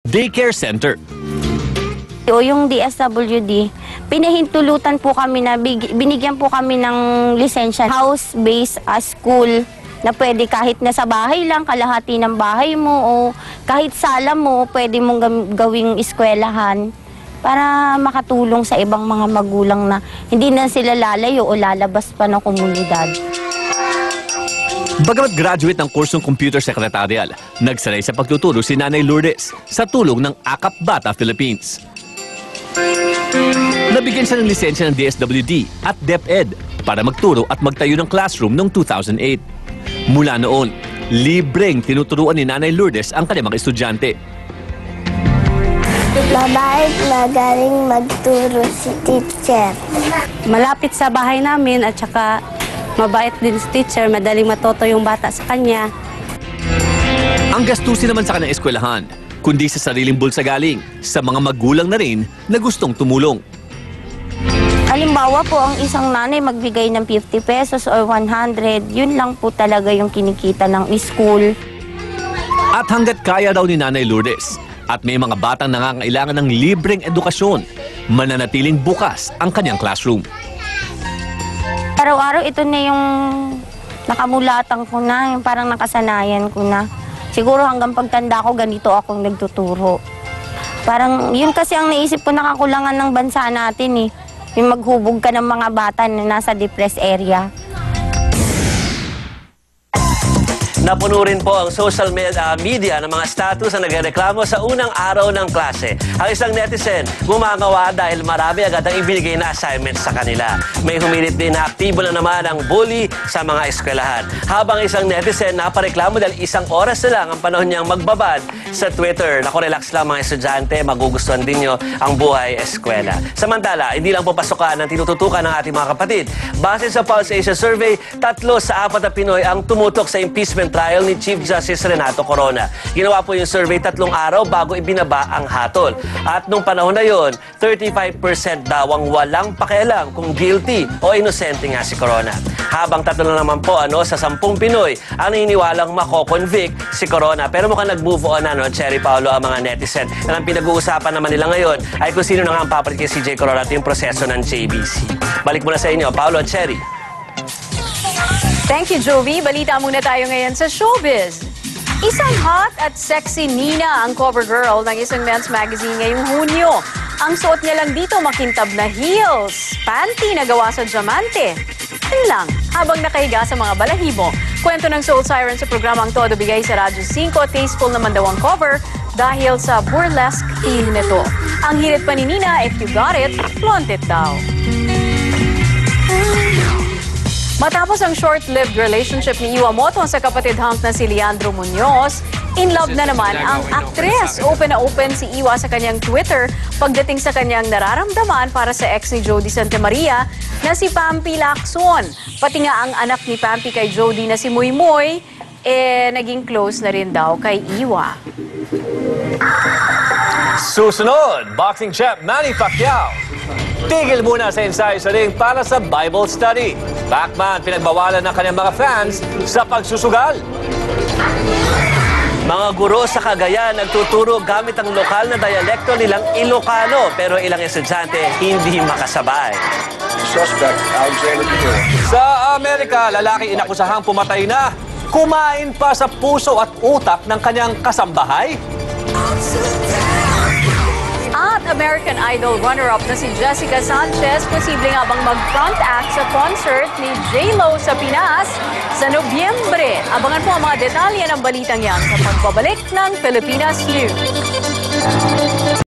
Daycare Center. O yung DSWD, pinahintulutan po kami na binigyan po kami ng lisensya, house-based school na pwede kahit nasa bahay lang, kalahati ng bahay mo o kahit sala mo, pwede mong gawing eskwelahan para makatulong sa ibang mga magulang na hindi na sila lalayo o lalabas pa ng komunidad. Bagamat graduate ng kursong Computer Secretarial, nagsanay sa pagtuturo si Nanay Lourdes sa tulong ng Akap Bata Philippines. Nabigyan siya ng lisensya ng DSWD at DepEd para magturo at magtayo ng classroom noong 2008. Mula noon, libreng tinuturuan ni Nanay Lourdes ang kanyang mga estudyante. Mabait, magaling magturo si teacher. Malapit sa bahay namin at saka mabait din si teacher, madaling matuto yung bata sa kanya. Ang gastusin naman sa kanyang eskwelahan, kundi sa sariling bulsa galing, sa mga magulang na rin na gustong tumulong. Halimbawa po, ang isang nanay magbigay ng 50 pesos or 100, yun lang po talaga yung kinikita ng school. At hanggat kaya daw ni Nanay Lourdes at may mga batang nangangailangan ng libreng edukasyon, mananatiling bukas ang kanyang classroom. Araw-araw ito na yung nakamulatan ko na, yung parang nakasanayan ko na. Siguro hanggang pagtanda ko, ganito akong nagtuturo. Parang yun kasi ang naisip ko, nakakulangan ng bansa natin eh. Yung maghubog ka ng mga bata na nasa depressed area. Napuno rin po ang social media ng mga status na nagreklamo sa unang araw ng klase. Ang isang netizen gumangawa dahil marami agad ang ibinigay na assignments sa kanila. May humilit din na aktibo na naman ang bully sa mga eskwelahan. Habang isang netizen napareklamo dahil 1 oras na lang ang panahon niyang magbabad sa Twitter. Naku, relax lang mga estudyante, magugustuhan din nyo ang buhay eskwela. Samantala, hindi lang po pasukan ang tinututukan ng ating mga kapatid. Base sa Pulse Asia Survey, 3 sa 4 na Pinoy ang tumutok sa impeachment trial ni Chief Justice Renato Corona. Ginawa po yung survey 3 araw bago ibinaba ang hatol. At nung panahon na yon, 35% daw ang walang pakialam kung guilty o inosente nga si Corona. Habang 3 na naman po sa 10 Pinoy ang naniniwalang mako-convict si Corona. Pero mukhang nag-move on Cherry Paulo, ang mga netizen. Ang pinag-uusapan naman nila ngayon ay kung sino na nga ang papalit kay CJ Corona at yung proseso ng JBC. Balik muna sa inyo, Paulo at Cherry. Thank you, Jovi. Balita muna tayo ngayon sa showbiz. Isang hot at sexy Nina ang cover girl ng isang men's magazine ngayong Hunyo. Ang suot niya lang dito makintab na heels, panty na gawa sa diamante. Yun lang, habang nakahiga sa mga balahibo. Kwento ng Soul Siren sa programang Todo Bigay sa Radyo 5, tasteful naman daw ang cover dahil sa burlesque theme nito. Ang hirit pa ni Nina, if you got it, flaunt it daw. Matapos ang short-lived relationship ni Iwamoto sa kapatid hunk na si Leandro Muñoz, in love na naman ang aktres. Open na open si Iwa sa kanyang Twitter pagdating sa kanyang nararamdaman para sa ex ni Jody Santamaria na si Pampi Lacson. Pati nga ang anak ni Pampi kay Jody na si Moymoy, naging close na rin daw kay Iwa. Susunod, boxing champ Manny Pacquiao. Tigil muna sa ensayo sa ring para sa Bible study. Pacman, pinagbawalan ng kanyang mga fans sa pagsusugal. Mga guro sa Cagayan nagtuturo gamit ang lokal na dialekto nilang Ilocano, pero ilang estudyante hindi makasabay. Sa Amerika, lalaki inakusahang pumatay na. Kumain pa sa puso at utak ng kanyang kasambahay. At American Idol runner-up na si Jessica Sanchez, posible nga bang mag-front act sa concert ni J-Lo sa Pinas sa Nobyembre. Abangan po ang mga detalye ng balitang yan sa pagbabalik ng Pilipinas News.